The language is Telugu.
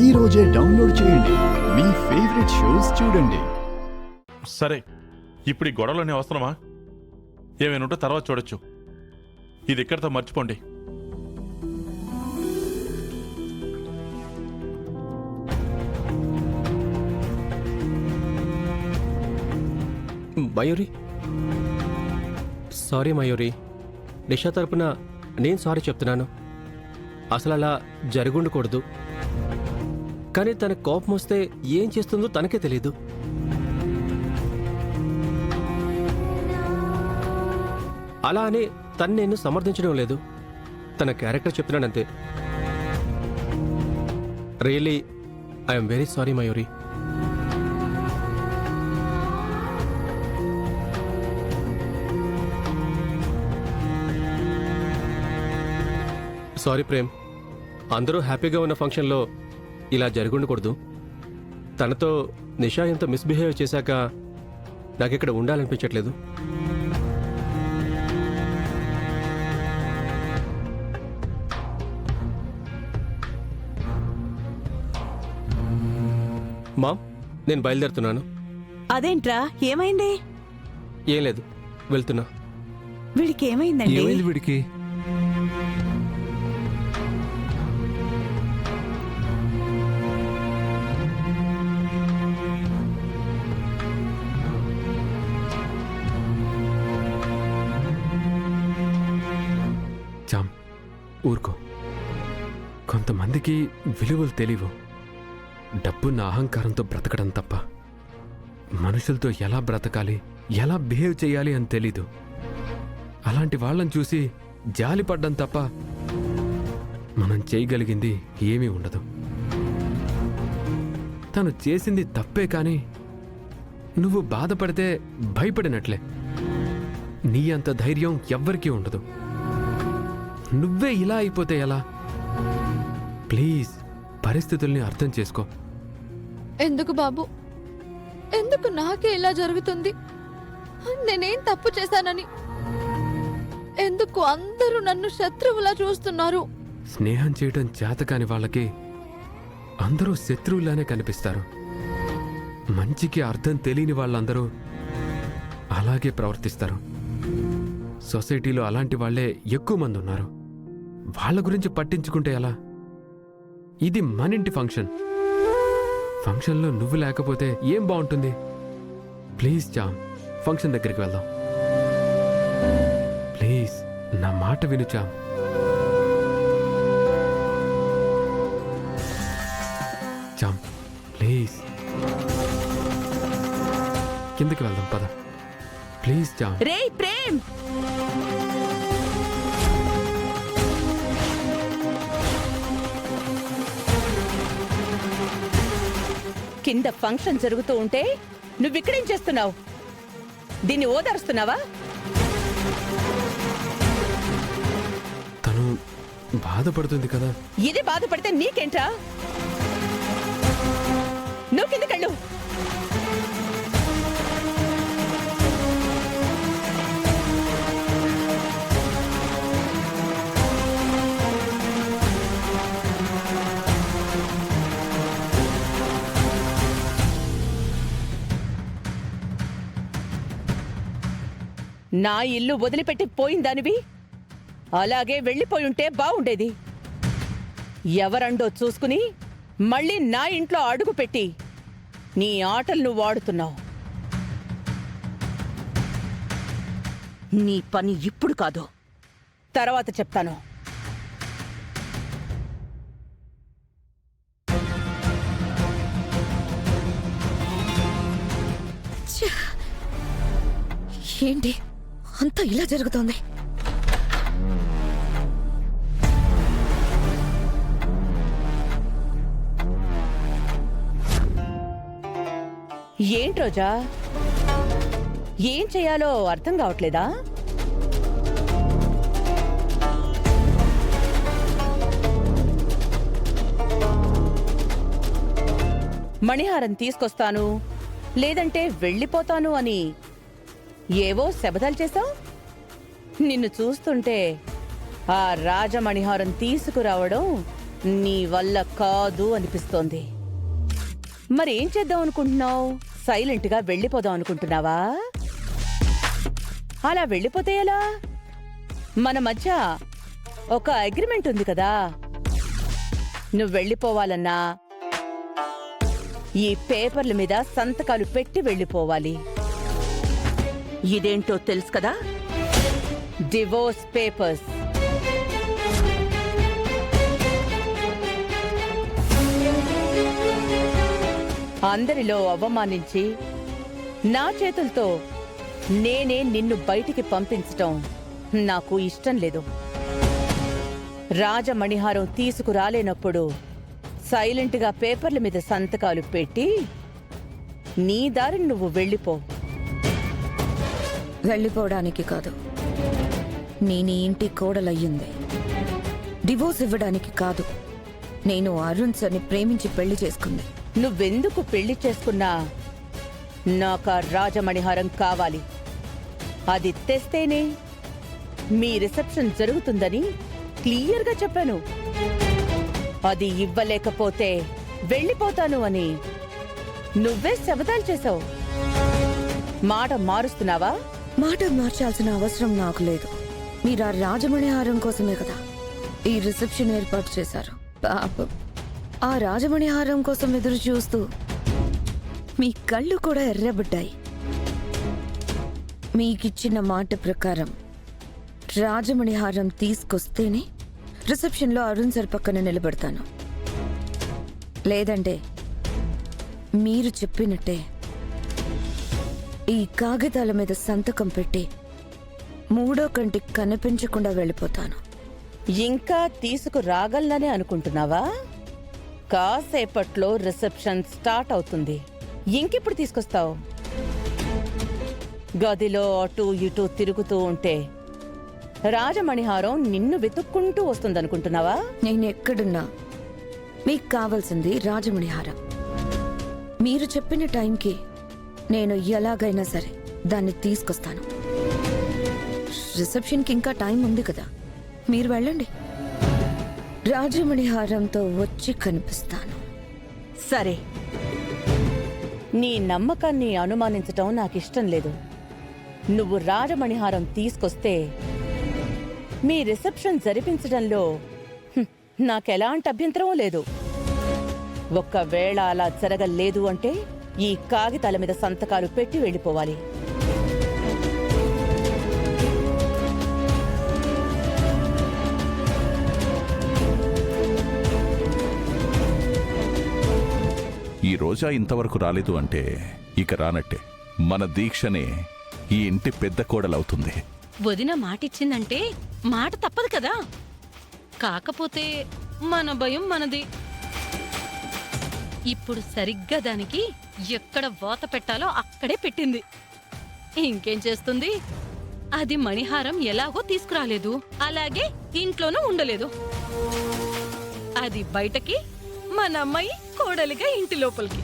ఈ రోజే డౌన్లోడ్ చేయండి. మీ ఫేవరెట్ షోస్ చూడండి. సరే, ఇప్పుడు ఈ గొడవలోనే అవసరమా? ఏమైనా ఉంటే తర్వాత చూడొచ్చు. ఇది ఇక్కడితో మర్చిపోండి. మయూరి, సారీ మయూరి. నిషా తరపున నేను సారీ చెప్తున్నాను. అసలు అలా జరుగుండకూడదు. కానీ తన కోపం వస్తే ఏం చేస్తుందో తనకే తెలీదు. అలా అని తను నేను సమర్థించడం లేదు. తన క్యారెక్టర్ చెప్తున్నానంతే. Really I'm very sorry Mayuri. Sorry Prem. అందరూ హ్యాపీగా ఉన్న ఫంక్షన్లో ఇలా జరుగుండకూడదు. తనతో నిషా ఎంత మిస్బిహేవ్ చేశాక నాకు ఇక్కడ ఉండాలనిపించట్లేదు. మామ్, నేను బయలుదేరుతున్నాను. అదేంట్రా, ఏమైంది? ఏం లేదు, వెళ్తున్నా. వీడికి ఏమైందండి? ఏమైంది వీడికి? చామ్, ఊరుకో. కొంతమందికి విలువలు తెలియవు. డబ్బున్న అహంకారంతో బ్రతకడం తప్ప మనుషులతో ఎలా బ్రతకాలి, ఎలా బిహేవ్ చేయాలి అని తెలీదు. అలాంటి వాళ్ళని చూసి జాలిపడ్డం తప్ప మనం చేయగలిగింది ఏమీ ఉండదు. తను చేసింది తప్పే, కానీ నువ్వు బాధపడితే భయపడినట్లే. నీ అంత ధైర్యం ఎవ్వరికీ ఉండదు. నువ్వే ఇలా అయిపోతే ఎలా? ప్లీజ్, పరిస్థితుల్ని అర్థం చేసుకో. ఎందుకు బాబు, ఎందుకు నాకే ఇలా జరుగుతుంది? నేనేం తప్పు చేశానని ఎందుకు అందరూ నన్ను శత్రువులా చూస్తున్నారు? స్నేహం చేయడం చేతకాని వాళ్ళకి అందరూ శత్రువులానే కనిపిస్తారు. మంచికి అర్థం తెలియని వాళ్ళందరూ అలాగే ప్రవర్తిస్తారు. సొసైటీలో అలాంటి వాళ్లే ఎక్కువ మంది ఉన్నారు. వాళ్ళ గురించి పట్టించుకుంటే ఎలా? ఇది మనింటి ఫంక్షన్. ఫంక్షన్లో నువ్వు లేకపోతే ఏం బాగుంటుంది? ప్లీజ్ చామ్, ఫంక్షన్ దగ్గరికి వెళ్దాం. ప్లీజ్, నా మాట విను చామ్. చామ్, ప్లీజ్, కిందకి వెళ్దాం పద. ప్లీజ్ చామ్. రే ప్రేమ్, కింద ఫంక్షన్ జరుగుతూ ఉంటే నువ్విక్కడేం చేస్తున్నావు? దీన్ని ఓదారుస్తున్నావా? తను బాధపడుతుంది కదా. ఇది బాధపడితే నీకేంట్రా? నువ్వు కిందకెళ్ళు. నా ఇల్లు వదిలిపెట్టి పోయిందానివి అలాగే వెళ్ళిపోయుంటే బావుండేది. ఎవరండో చూసుకుని మళ్ళీ నా ఇంట్లో అడుగు పెట్టి నీ ఆటలు నువ్వు వాడుతున్నావు. నీ పని ఇప్పుడు కాదు, తర్వాత చెప్తాను. ఏంటి అంతా ఇలా జరుగుతోంది? ఏంటి రోజా, ఏం చేయాలో అర్థం కావట్లేదా? మణిహారం తీసుకొస్తాను, లేదంటే వెళ్ళిపోతాను అని ఏవో శబదాలు చేశావు. నిన్ను చూస్తుంటే ఆ రాజమణిహారం తీసుకురావడం నీ వల్ల కాదు అనిపిస్తోంది. మరేం చేద్దాం అనుకుంటున్నావు? సైలెంట్గా వెళ్ళిపోదాం అనుకుంటున్నావా? అలా వెళ్ళిపోతే ఎలా? మన మధ్య ఒక అగ్రిమెంట్ ఉంది కదా. నువ్వు వెళ్ళిపోవాలన్నా ఈ పేపర్ల మీద సంతకాలు పెట్టి వెళ్ళిపోవాలి. ఇదేంటో తెలుసు కదా? Divorce papers. అందరిలో అవమానించి నా చేతులతో నేనే నిన్ను బయటికి పంపించటం నాకు ఇష్టం లేదు. రాజమణిహారం తీసుకురాలేనప్పుడు సైలెంట్గా పేపర్ల మీద సంతకాలు పెట్టి నీ దారిని నువ్వు వెళ్ళిపో. వెళ్ళిపోవడానికి కాదు, నేను ఈ ఇంటి కోడలయ్యింది. డివోర్స్ ఇవ్వడానికి కాదు, నేను అరుణ్ సార్ని ప్రేమించి పెళ్లి చేసుకుంది. నువ్వెందుకు పెళ్లి చేసుకున్నా నాకా రాజమణిహారం కావాలి. అది తెస్తేనే మీ రిసెప్షన్ జరుగుతుందని క్లియర్గా చెప్పాను. అది ఇవ్వలేకపోతే వెళ్ళిపోతాను అని నువ్వే శబదాలు చేశావు. మాట మారుస్తున్నావా? మాట మార్చాల్సిన అవసరం నాకు లేదు. మీరు ఆ రాజమణిహారం కోసమే కదా ఈ రిసెప్షన్ ఏర్పాటు చేశారు. పాపం ఆ రాజమణిహారం కోసం ఎదురు చూస్తూ మీ కళ్ళు కూడా ఎర్రబడ్డాయి. మీకిచ్చిన మాట ప్రకారం రాజమణిహారం తీసుకొస్తేనే రిసెప్షన్లో అరుణ్ సార్ పక్కన నిలబడతాను. లేదంటే మీరు చెప్పినట్టే ఈ కాగితాల మీద సంతకం పెట్టి మూడో కంటికి కనిపించకుండా వెళ్ళిపోతాను. ఇంకా తీసుకురాగలననే అనుకుంటున్నావా? కాసేపట్లో రిసెప్షన్ స్టార్ట్ అవుతుంది. ఇంకెప్పుడు తీసుకొస్తావు? గదిలో అటూ ఇటూ తిరుగుతూ ఉంటే రాజమణిహారం నిన్ను వెతుక్కుంటూ వస్తుందనుకుంటున్నావా? నేను ఎక్కడున్నా మీకు కావాల్సింది రాజమణిహారం. మీరు చెప్పిన టైంకి నేను ఎలాగైనా సరే దాన్ని తీసుకొస్తాను. రిసెప్షన్కి ఇంకా టైం ఉంది కదా, మీరు వెళ్ళండి. రాజమణిహారంతో వచ్చి కనిపిస్తాను. సరే, నీ నమ్మకాన్ని అనుమానించటం నాకిష్టం లేదు. నువ్వు రాజమణిహారం తీసుకొస్తే మీ రిసెప్షన్ జరిపించడంలో నాకెలాంటి అభ్యంతరం లేదు. ఒక్కవేళ అలా జరగలేదు అంటే ఈ కాగితాల మీద సంతకాలు పెట్టి వెళ్ళిపోవాలి. ఈ రోజా ఇంతవరకు రాలేదు అంటే ఇక రానట్టే. మన దీక్షనే ఈ ఇంటి పెద్ద కోడలవుతుంది. వదిన మాటిచ్చిందంటే మాట తప్పదు కదా. కాకపోతే మన భయం మనది. ఇప్పుడు సరిగ్గా దానికి ఎక్కడ వాత పెట్టాలో అక్కడే పెట్టింది. ఇంకేం చేస్తుంది? అది మణిహారం ఎలాగో తీసుకురాలేదు, అలాగే ఇంట్లోనూ ఉండలేదు. అది బయటకి, మన అమ్మాయి కోడలిగా ఇంటి లోపలికి.